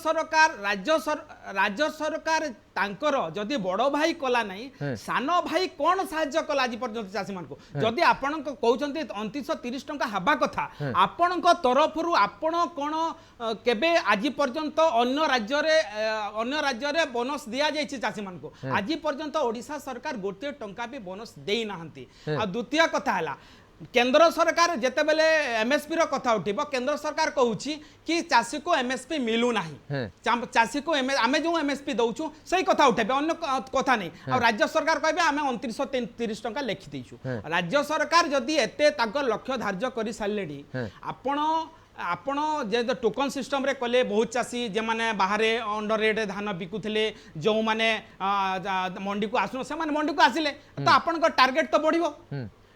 [SPEAKER 2] सरकार तांकर जदि बड़ भाई कला नै सानो भाई कोन सहाय्य कला आज पर्यंत चासी मान को जदि आपण को कहउचंती 2930 टंका हबा कथा आपण तरफरु आपण कोन केबे आज पर्यंत अन्य राज्य रे बोनस दिया जायछि चासी मान को आज पर्यंत ओडिशा सरकार गोटे टंका भी बोनस देई नाहंती आ द्वितीय कथा हला केंद्र सरकार जेते बेले एमएसपी रो कथा उठिबो केंद्र सरकार कहूची कि चासी को एमएसपी मिलू नाही चासी को आमे जो एमएसपी दउछु सही कथा उठेबे अन्य कथा नै आ राज्य सरकार कहबे आमे 2930 टंका लिखि दैछु राज्य सरकार जदी एते ताको लक्ष्य धार्य करि सालेडी आपण जे टोकन सिस्टम रे कले बहुत चासी जे माने बाहरे अंडर रेट धान बिकुथिले जो माने मंडी को आसु से माने मंडी को आसिले तो आपण को टारगेट तो बढ़िबो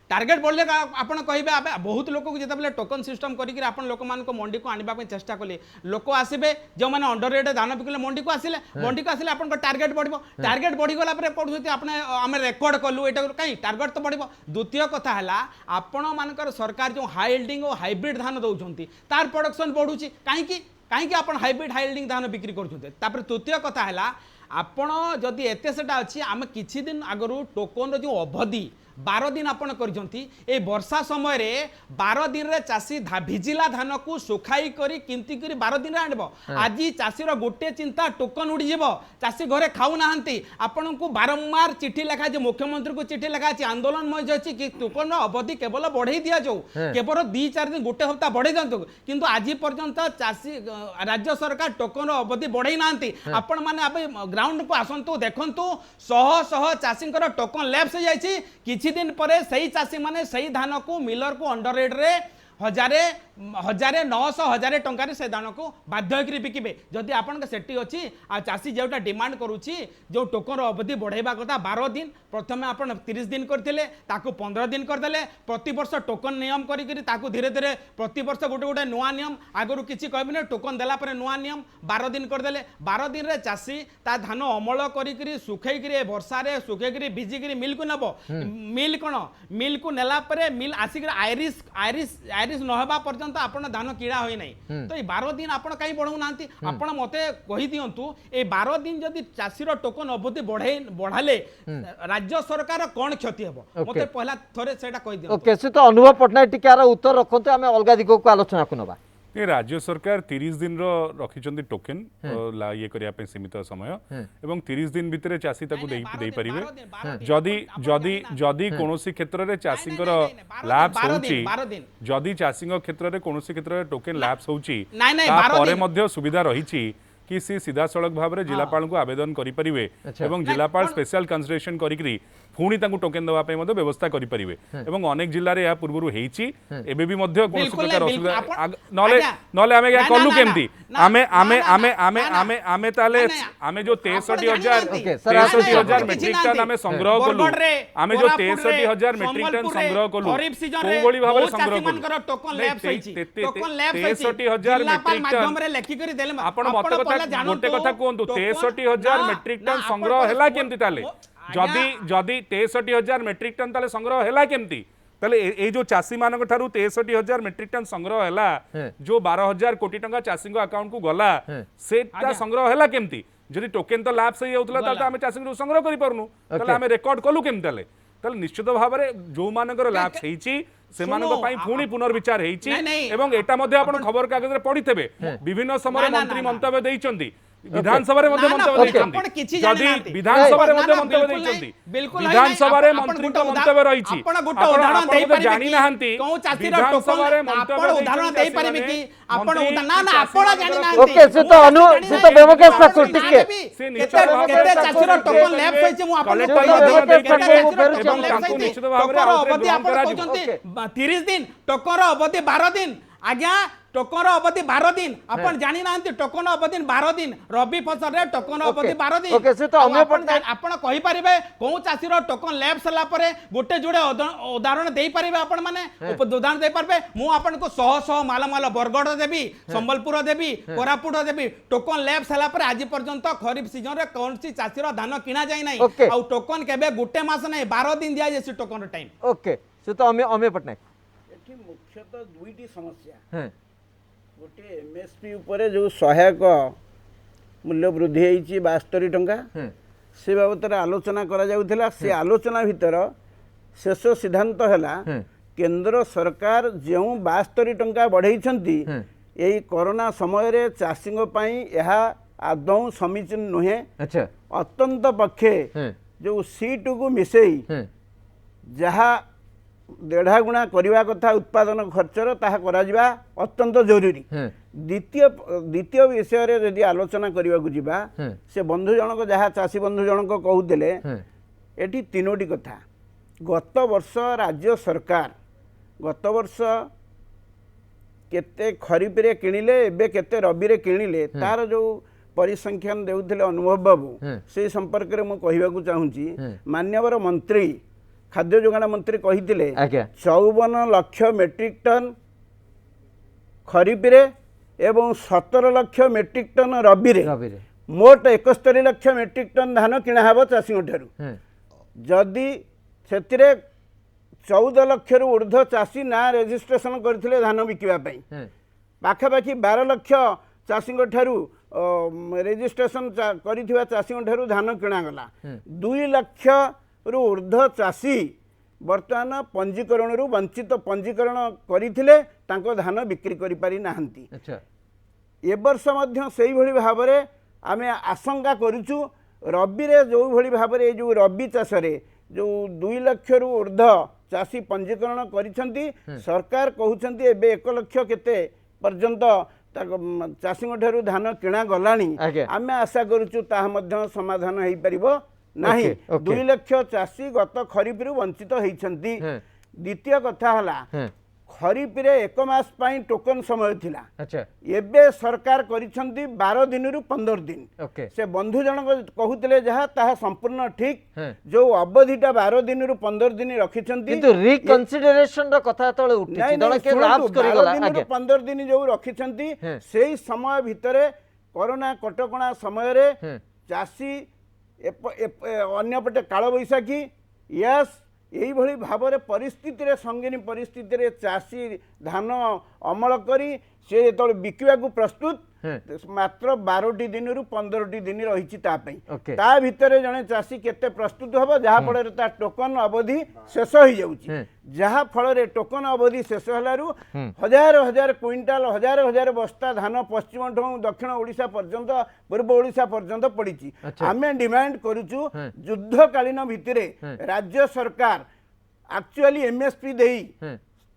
[SPEAKER 2] टार्गेट बढ़ले आपण कहबे बहुत लोक को जेते टोकन सिस्टम करी आपण लोक मान को मंडी को आनिबा पे चेष्टा कले लोक आसीबे जो माने अंडर रेट धान बिकले मंडी को आसिले आपण को टार्गेट बढ़िबो टार्गेट बढ़ी गला परे पडुथि आपण हम रेकॉर्ड कलु एटा काई टार्गेट तो बढ़िबो द्वितीय कथा हला आपण मानकर सरकार जो हाई यील्डिंग और हाइब्रिड धान दउछंती तार प्रोडक्शन बढ़ुची काई आपण हाइब्रिड हाई यील्डिंग धान बिक्री करछुते तापर तृतीय कथा हला आपण जदि एते सेटा अछि हम किछि दिन आगरु टोकन रो जो अवधि 12 दिन आपण करजंती ए वर्षा समय रे 12 दिन रे चासी भिजिला धान को सुखाई करी किंती करी 12 दिन रे आनबो आज चासी रो गोटे चिंता टोकन उड़ी जीवो चासी घरे खाउ नाहंती आपण को बारंबार चिट्ठी लिखा जे मुख्यमंत्री को चिट्ठी लिखा अछि आंदोलन मय जछि कि टोकन रो अवधि केवल बढ़ाई दिया जाऊ केवल 2-4 दिन गोटे हफ्ता बढ़ाई दंतु किंतु आज पर्यंत चासी राज्य सरकार टोकन रो अवधि बढ़ाई नाहंती आपण माने अब ग्राउंड को आसंतु देखंतु शह चासींकर टोकन लैप्स जायछि किछि दिन परे सही चासी माने सही धान को मिलर को अंडर रेट रे 1900 टंका से धान को बाध्य बिकिबे जदि आपन के सेटी अछि आ चासी जेउटा डिमांड करूची जो टोकन अवधि बढ़ाइबा कथा 12 दिन प्रथमे आपन 30 दिन करथिले ताको 15 दिन कर देले प्रति वर्ष टोकन नियम करी करी ताको धीरे धीरे प्रति वर्ष गोटे गोटे नुआ नियम आगरु किछि कहबिने टोकन देला परे नुआ नियम 12 दिन कर देले 12 दिन रे चासी ता धान अमल करी करी सुखै करी वर्षा रे सुखै करी भिजी करी मिल को नबो मिल को नेला परे मिल आसी करी आइरिस नहबा पर्यंत आपण धान किड़ा होई नै तो ए 12 दिन आपण काई बढ़ौ नांती आपण मते कहि दियंतु ए 12 दिन जदि चासी रो टोकन अवधि बढ़ाले राज्य सरकार कोन क्षति हेबो मते पहला थरे सेटा कहि दियंतु
[SPEAKER 1] ओके से तो अनुभव पटनायक टिकार उत्तर रखंतु हमें अलगा दिगो को आलोचना को नबा
[SPEAKER 5] ये राज्य सरकार 30 दिन रखिछन्ति टोकन ये करिया पे सीमित समय एवं 30 दिन भितर चासी ताकू देई परिबे जदी कोनोसी क्षेत्र रे चासींकर लैप्स होउची जदी चासींग क्षेत्र रे कोनोसी क्षेत्र रे टोकन लैप्स होउची तारे मध्ये सुविधा रहिची कि सी सीधा सड़क भाव में जिलापाल को आवेदन करें एवं जिलापाल स्पेशल कंसिडरेशन करी पुणी टोकन देवा व्यवस्था करें एवं अनेक जिले में पूर्व एबे भी मध्य कौन प्रकार असुविधा नले आमे क्या कलु केमती आमे आमे आमे आमे आमे आमे ताले आमे जो 63,000 मेट्रिक टन आमे संग्रह कलु आमे जो 63,000 मेट्रिक टन संग्रह कलु कोबोली भाबरे संग्रह कलु टोकन लैप्स होइची टोकन लैप्स 63,000 मेट्रिक टन रे लेखि करी देले आपण मत कथा गोटे कथा कहतु 63,000 मेट्रिक टन संग्रह हैला केमती ताले जदि 63,000 मेट्रिक टन ताले संग्रह हैला केमती ताले ए जो चासी मानक ठारू 63,000 मेट्रिक टन संग्रह हैला जो 12,000 कोटी टंका चासी को अकाउंट को गला सेटा संग्रह हैला केमती जदि टोकन तो लैप्स हे होतला ताले आमे चासी को संग्रह करि परनु ताले आमे रेकॉर्ड कलु केमती ताले निश्चित भाव में जो मानकर लैप्स हेची सेमानक पई पुणी पुनर्विचार हेची एवं एटा मध्ये आपण खबर कागज रे पढिथेबे विभिन्न समय मंत्री मंतव्य देइचंती विधानसभा रे मध्ये मंतव्य देइचंती जदि विधानसभा रे मध्ये मंतव्य देइचंती विधानसभा रे मंत्री को मंतव्य रहिची आपण गोटे उदाहरण देइ परिबे जानि नाहंती विधानसभा रे मंतव्य उदाहरण देइ परिबे कि आपण ना ना आपण जानि नाहंती
[SPEAKER 1] ओके से तो बेमकेश ठाकुर टिके
[SPEAKER 5] से निश्चित भाव
[SPEAKER 2] केते चासीर टोकन लैप्स होइছে मु आपण
[SPEAKER 5] तांको निश्चित भाव रे
[SPEAKER 2] अवधि आपण कहचंती 30 दिन टोकन अवधि 12 दिन आज्ञा टोकन अवधि 12 दिन आपण जानि नाहंती टोकन अवधि 12 दिन रबी फसल रे टोकन अवधि 12 दिन
[SPEAKER 1] ओके से तो
[SPEAKER 2] आपण कहि परिबे को चासीर टोकन लैप्स हला परे गोटे जोडे उदाहरण देइ परिबे आपण माने उदाहरण देइ परबे मु आपण को 100 माल बरगड़ देबी संबलपुर देबी कोरापुट देबी टोकन लैप्स हला परे आज पर्यंत खरीफ सीजन रे कोनसी चासीर धान किना जाय नै आ टोकन केबे गोटे मास नै 12 दिन दिया जेसी टोकन टाइम
[SPEAKER 1] ओके से तो अमे पटनायक
[SPEAKER 4] एठी मुख्यतः दुईटी समस्या गोटे एमएसपी उपरे जो सहायक मूल्य वृद्धि होती 72 टंका से बाबद आलोचना करा जाउथिला से आलोचना भितर शेष सिद्धांत हैला केंद्र सरकार जो 72 टंका बढ़ाई यही कोरोना समय रे चाषी पई यह आदौ समीचीन नुहे अत्यंत पक्षे जो सीट को मिसेई जहा 1.5 गुणा करने कथा उत्पादन खर्चर ताहा करा जिबा अत्यंत जरूरी द्वितीय विषय रे यदि आलोचना करने को जिबा से बंधु जनक जहाँ चाषी बंधु जनक कहूले एटी तीनोटी कथा गत वर्ष राज्य सरकार गत वर्ष केते खरीफ रे किणिले एबे केते रबी रे किणिले तार जो परिसंख्यान देउथिले अनुभव बाबू से संपर्क रे मु कहिबा चाहूँगी मान्यवर मंत्री खाद्य जोगाण मंत्री कही 54 लाख मेट्रिक टन खरीफ रे एवं 17 लाख मेट्रिक टन रबी रे मोट 71 लाख मेट्रिक टन धान किणा हबो चाषी ठारू जदि सेतिरे 14 लाख रु ऊर्ध्व चाषी ना रेजिस्ट्रेशन करथिले धान बिकिबा पई पाखापाखि 12 लाख चाषी ठारू रेजिस्ट्रेशन करिथिबा चाषी ठारू धान किणा गला 2 लाख रु ऊर्ध्व चाषी बर्तमान पंजीकरण रु वंचित पंजीकरण करथिले तांको धान बिक्री करि पारि नाहंती ए वर्ष मध्य सेही भली भाबरे आमे आशंका करूछु रबी रे जो भली भाबरे जो रबी चाष रे जो 2 लाख रु ऊर्ध्व चाषी पंजीकरण करिसंती सरकार कहउछंती एबे 1 लाख केते पर्यंत चाषी ठारू धान किणा गलानी आमे आशा करूछु ताहा मध्य समाधान हेई परिबो नहीं 2 लाख चाषी गत खरीफ रु वंचित होइछंती द्वितीय कथा हला खरीफ रे 1 मास पई टोकन समय थिला एबे सरकार करिछंती 12 दिन रु 15 दिन से बंधु जनक कहूतले जहा ताहा संपूर्ण ठीक जो अवधिटा 12 दिन रु 15 दिन रखिछंती
[SPEAKER 1] किंतु रिकन्सिडरेशन रो कथा तळे उठी जण के लाभ करि गला
[SPEAKER 4] 15 दिन जो रखिछंती सेही समय भितरे कोरोना कटकणा समय रे चाषी अन्यपटे काल बैशाखी यस यही भली भाव में परिस्थिति रे संगीन परिस्थिति रे चाषी धान अमल करी सी जो बिकवा प्रस्तुत मात्र 12 दिन रु 15 दिन रही ता भितर जड़े चाषी केते प्रस्तुत हम जहाँ फल टोकन अवधि शेष हो जाऊँगी जहाँ फल टोकन अवधि शेष हलारू हजार हजार क्विंटाल हजार हजार बस्ता धान पश्चिम दक्षिण ओडिशा पर्यंत पूर्व ओडिशा पर्यंत पड़ी आम डिमांड करुचु युद्धकालीन भितर राज्य सरकार एक्चुअली एमएसपी दे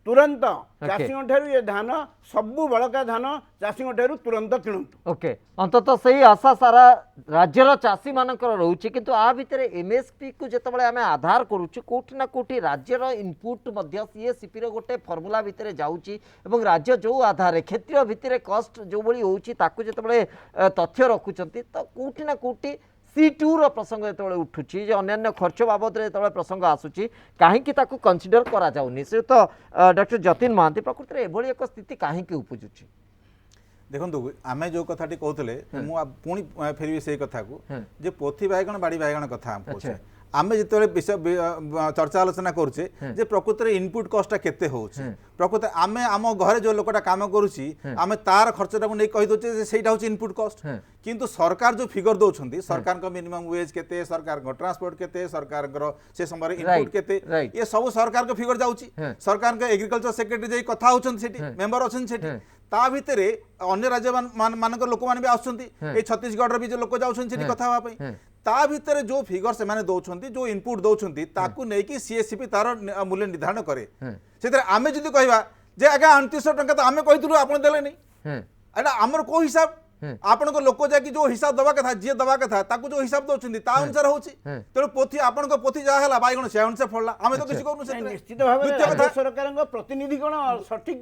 [SPEAKER 4] तुरंत चाषी ये धान सबू बड़का धान चाषी तुरंत किणु
[SPEAKER 1] ओके अंततः सही आशा सारा राज्यर चाषी मानकर रोचे किंतु आ भितर एमएसपी को जितेबाला आम आधार करुचु कोठी ना कोठी राज्यर इनपुट सीएससीपी रो गोटे फर्मुला भितर जाउची एवं राज्य जो आधार क्षेत्रीय भितर कस्ट जो भली होउची ताकू जितेबाला तथ्य रखुचंती तो कोठी ना कोठी C2 रो प्रसंग जो उठुची अन्य खर्च बाबद जो प्रसंग आसूची कहीं कनसीडर करा जाउनी से तो डॉक्टर जतिन महांती प्रकृति एभली एक स्थिति कहीं उपजुची
[SPEAKER 3] देखो आम जो कथाटी कहते पुणी फेरबी से कथा को जे पोथी बैगण बाड़ी बैगण कथा कहे आम जो चर्चा आलोचना करुचे जे प्रकृत में इनपुट कस्टा केते होउछि प्रकृत आम आम घर जो लोकटा काम करुछि आम तार खर्चटा नहीं कही दौचे सेटा होछि इनपुट कस्ट किंतु सरकार जो फिगर दौरान सरकार को मिनिमम वेज केते सरकार को ट्रांसपोर्ट केते सरकार से समय इनपुट केते ये सब सरकार को फिगर जाउछि सरकार के एग्रीकल्चर सेक्रेटरी जे कथा होछन सेठी मेंबर अछन सेठी ता भितर अन्य राज्य मान लोक मैंने भी आसुँच छत्तीसगढ़ भी जो लोक जाऊँच कथा हाँपाई ता भितर जो फिगर से माने दौरान जो इनपुट दौरान ताकू नहीं सीएससीपी तार मूल्य निर्धारण करे से आम जदि कहवा जे आगे 2900 टंका तो आम कहूँ आप देले एटा आमर को हिसाब आपण को लोक जाकि जो हिसाब दवा कथा जी दवा कथा ताकू जो हिसाब दौरान ता अनुसार होची तेणु पोथी आपण को पोथी जहाँ है बैगण से अनुसार फड़ला आम तो किसी करूँ
[SPEAKER 4] निश्चित भाव सरकार प्रतिनिधि कौन सठिक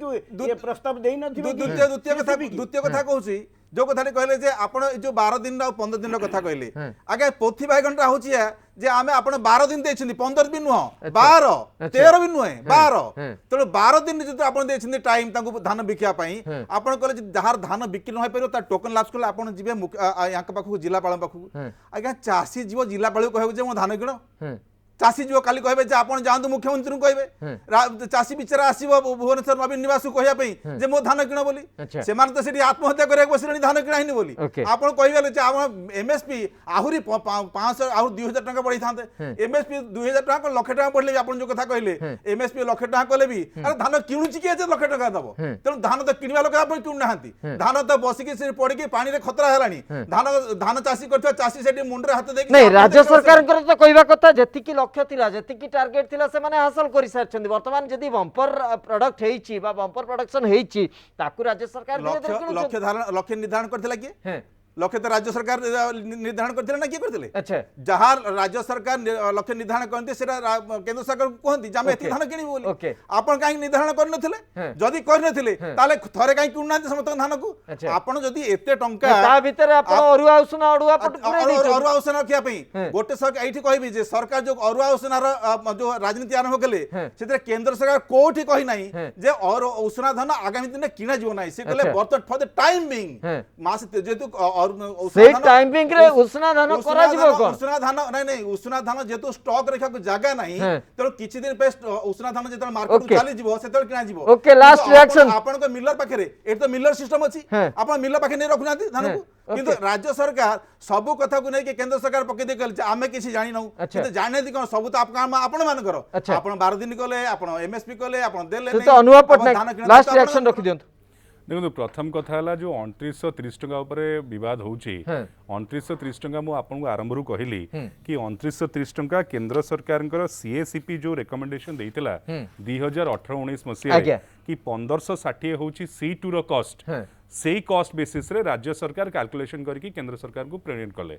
[SPEAKER 4] प्रस्ताव दे
[SPEAKER 3] द्वितीय कथा कहूँ जो कथा कहले जे आपण जो 12 दिन 15 दिन कथा कहले आगे पोथी बैगणटा होची जे आमे आपण 12 दिन देछिन 15 भी नुह 12 13 भी नुहे 12 तेणु 12 दिन जो आपण देछिन टाइम तांको धान बिकिया पई आपण कहले जहार धान बिक्री न होय परियो ता टोकन लास्ट कले आपण जिबे यांक पाखु जिल्लापाल पाखु आगे चासी जीव जिल्लापाल कहबे जे मो धान किण चाषी जो काली कहबे जे आपण जांतु मुख्यमंत्री कहबे चाषी बिचारा आसीबो भुवनेश्वर नवीन निवास कहया जे मो धान किण बोली सेमान तो सेठी आत्महत्या करे बसिलनी धान किणाहिनी बोली आपण कहबे जे आपण एमएसपी आहुरी 500 आहु 2000 टका बढ़ी थांते एमएसपी 2000 टका को लाख टका बढ़ले आपण जो कथा कहले एमएसपी लाख टका कले भी अरे धान किणुची के जे लाख टका दबो तेनु धान तो किनवा लोक आपण किणु नाहंती धान तो बसिकी से पड़ी के पानी रे खतरा हेलानी धान चाषी करथवा चाषी सेठी मुंडरे हाथ देकी
[SPEAKER 1] नहीं राज्य सरकार तो कहबा कथा जति लक्ष्य थिला जति टार्गेट थिला से माने हासिल करि सारछन वर्तमान जदि बम्पर प्रोडक्ट हेइची बा बम्पर प्रोडक्शन हेइची ताकू राज्य सरकार
[SPEAKER 3] लक्ष्य निर्धारण करथिला कि लक्ष्य तो राज्य सरकार निर्धारण करथिले ना कि करथिले
[SPEAKER 1] अच्छा
[SPEAKER 3] जहां राज्य सरकार लक्ष्य निर्धारण करते सेटा केंद्र सरकार को कहंती जे हम एति धान किनि बोली आपण काई निर्धारण कर नथिले जदि कर नथिले ताले थरे काई किनु नांती समस्त धान को आपण जदि एते टंका
[SPEAKER 1] ता भीतर आपण अरुआ उसना अडुआ पट
[SPEAKER 3] अरुआ उसना किया पई गोटे सरकार एठी कहबी जे सरकार जो अरुआ उसना जो राजनीति आरंभ कले सेते केंद्र सरकार कोठी कहि नाही जे और उसना धान आगामी दिन किना जीव नाही से कले बर्तन फॉर द टाइम बीइंग मास जेतु
[SPEAKER 1] से टाइमिंग रे उसना धान करा जीवो कोन
[SPEAKER 3] उसना धान नहीं उसना धान जेतु स्टॉक रेखा को जागा नहीं तेरो किछि दिन पे उसना धान जेतु मार्केट को चली जीवो सेतल किना जीवो
[SPEAKER 1] ओके लास्ट रिएक्शन
[SPEAKER 3] आपन को मिलर पाखरे ए तो मिलर सिस्टम अछि आपन मिलर पाखे नहीं रखुनाती धान को किंतु राज्य सरकार सब कथा को नहीं कि केंद्र सरकार पके दे कल आमे किछि जानि नौ किंतु जाने दी कोन सब तो आपन मान करो आपन 12 दिन कले आपन एमएसपी कले आपन देले
[SPEAKER 1] तो अनुभव पटनायक लास्ट रिएक्शन रखि दियंत
[SPEAKER 5] देखो प्रथम कथा है जो 2930 टका बद हो 2930 टका मुझे आपको आरंभ कहली कि 2930 टका केंद्र सरकार सीएससीपी जो रेकमेंडेशन देइतिला 2018-19 मसीहा कि 1560 हूँ C2 रो कॉस्ट से कॉस्ट बेसिस रे राज्य सरकार कैलकुलेशन करके केंद्र सरकार को प्रेजेंट कले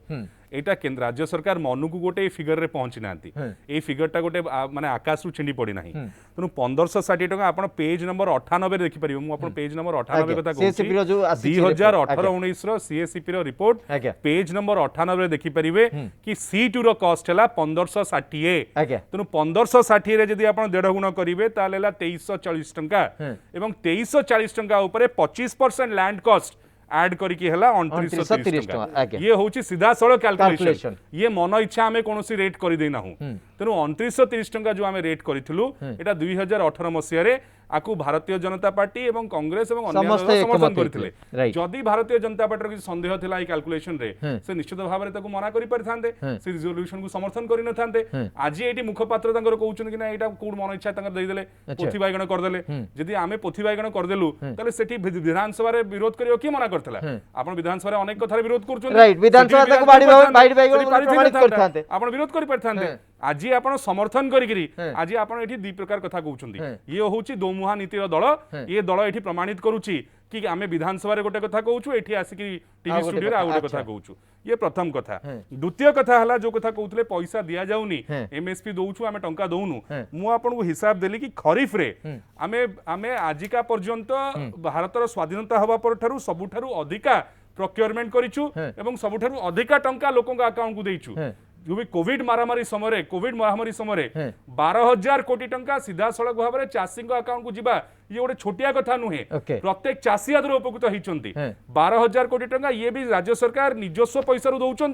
[SPEAKER 5] एटा केंद्र राज्य सरकार मनु को गोटे फिगर रे पहुंची नांती ए फिगर टा गोटे माने आकाश रु छिंडी पड़ी नाही तनु 1560 टका आपण पेज नंबर 98 रे देखि परियो मु आपण पेज नंबर 98 कथा कहूची 2018-19 रो सीएससीपी रो रिपोर्ट पेज नंबर 98 रे देखि परिबे कि C2 रो कॉस्ट हला 1560 तनु 1560 रे जदी आपण 1.5 गुण करिवे तालेला 2340 टका एवं 2340 टका ऊपर 25% लैंड कॉस्ट ऐड करके हला 2930 टका ये होची सीधा सळो कैलकुलेशन ये मन इच्छा हमें कोनोसी रेट करि देना हूं तेनु 2930 टका जो हमें रेट करिथिलु एटा 2018 मसिया रे आकु भारतीय जनता पार्टी एवं कांग्रेस एवं अन्य
[SPEAKER 1] समस्ते
[SPEAKER 5] दल समर्थन
[SPEAKER 1] एकमत
[SPEAKER 5] करथिले
[SPEAKER 1] होइथिले। राइट।
[SPEAKER 5] जदि भारतीय जनता पार्टी किसी संदेह थिला ई कैलकुलेशन रे से निश्चित भाव रे ताकू मना करि परिथांते से रिजोल्यूशन को समर्थन करि नथांते आज एटी मुखपात्र तांकर कहउछन कि ना एटा कोड मन इच्छा तांकर देइ देले पोथी बाइगण कर देले जदि आमे पोथी बाइगण कर देलु ताले सेठी विधानसभा रे विरोध करियो कि मना करथला आपण विधानसभा रे अनेक कथा विरोध करछन
[SPEAKER 1] राइट, विधानसभा ताको बाडी बाइगण प्रमाणित करथांते
[SPEAKER 5] आपण विरोध करि परथांते आज आपण समर्थन करिकरी आज आपण एठी दी प्रकार कथा कहउछन्ती ये होउची दोमुहा नीतिर दल ये दल एठी प्रमाणित करूची कि आमे विधानसभा रे गोटे कथा कहउछु एठी आसिकी टीवी स्टूडियो रे आ गोटे कथा कहउछु ये प्रथम कथा द्वितीय कथा हला जो कथा कहउतले पैसा दिया जाउनी एमएसपी दोउछु आमे टंका दोउनु मु आपण को हिसाब देली कि खरीफ रे आमे आजिका पर्यंत भारतर स्वाधीनता हवा पर ठारू सबुठारू अधिका प्रोक्योरमेंट करिछु एवं सबुठारू अधिका टंका लोकन अकाउंट को देइछु जो भी कोविड महामारी समय 12,000 कोटी टंका सीधा सड़क भाव में चाषी अकाउंट को जीवा ये गोटे छोटिया कथा नुहे प्रत्येक चाषी आदर उपकृत होती 12,000 कोटी टंका ये भी राज्य सरकार निजस्व पैसा दौरान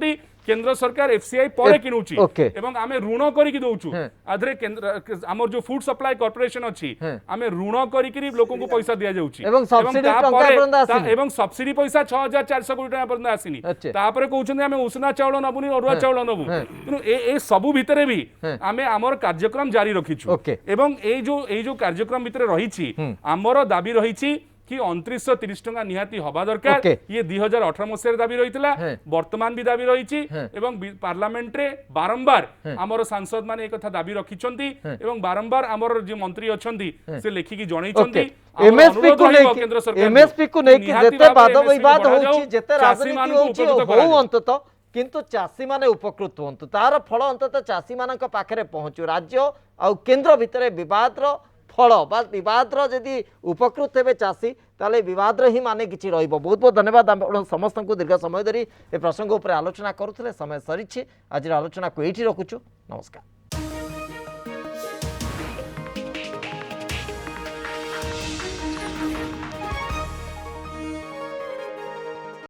[SPEAKER 5] केंद्र सरकार एफसीआई पर किणुची एवं आमे ऋण करिक दउछु आधरे केंद्र हमर जो फूड सप्लाई कॉर्पोरेशन अछि आमे ऋण करिक लोकन को पैसा दिया जाउची
[SPEAKER 1] एवं सब्सिडी टंका पर्यंत आसीनी
[SPEAKER 5] एवं सब्सिडी पैसा 6,400 कोटी टंका पर्यंत आसीनी तापर कहउछन आमे उष्णा चावल नबुनी अरुआ चावल नबु तेनु ए सबु भितरे भी आमे हमर कार्यक्रम जारी रखिछु एवं ए जो कार्यक्रम भितरे रहिछि हमर दाबी रहिछि कि 2930 टंका निहाती हवा दरकार ये 2018 मसीह दाबी रहितला वर्तमान भी दाबी रहिछि एवं पार्लियामेंट रे बारंबार हमर सांसद माने एक कथा दाबी रखिछंती एवं बारंबार हमर जे मंत्री अछंती से लेखि कि जणैछंती
[SPEAKER 1] एमएसपी को नै कि जेते वाद विवाद होछि जेते राजनीति होछि हो अंतत किंतु चाषी माने उपकृत होंतु तार फल अंतत चाषी मानक पाखरे पहुंचु राज्य आ केंद्र भितरे विवाद रो फल बा विवाद रो यदि उपकृत हेबे चाषी ताले विवाद रो ही माने किछि रहइबो। बहुत बहुत धन्यवाद आपण समस्त को दीर्घ समय धरी ए प्रसंग ऊपर आलोचना करूथिले समय सरीछि आज आलोचना को एठी रखुछु नमस्कार।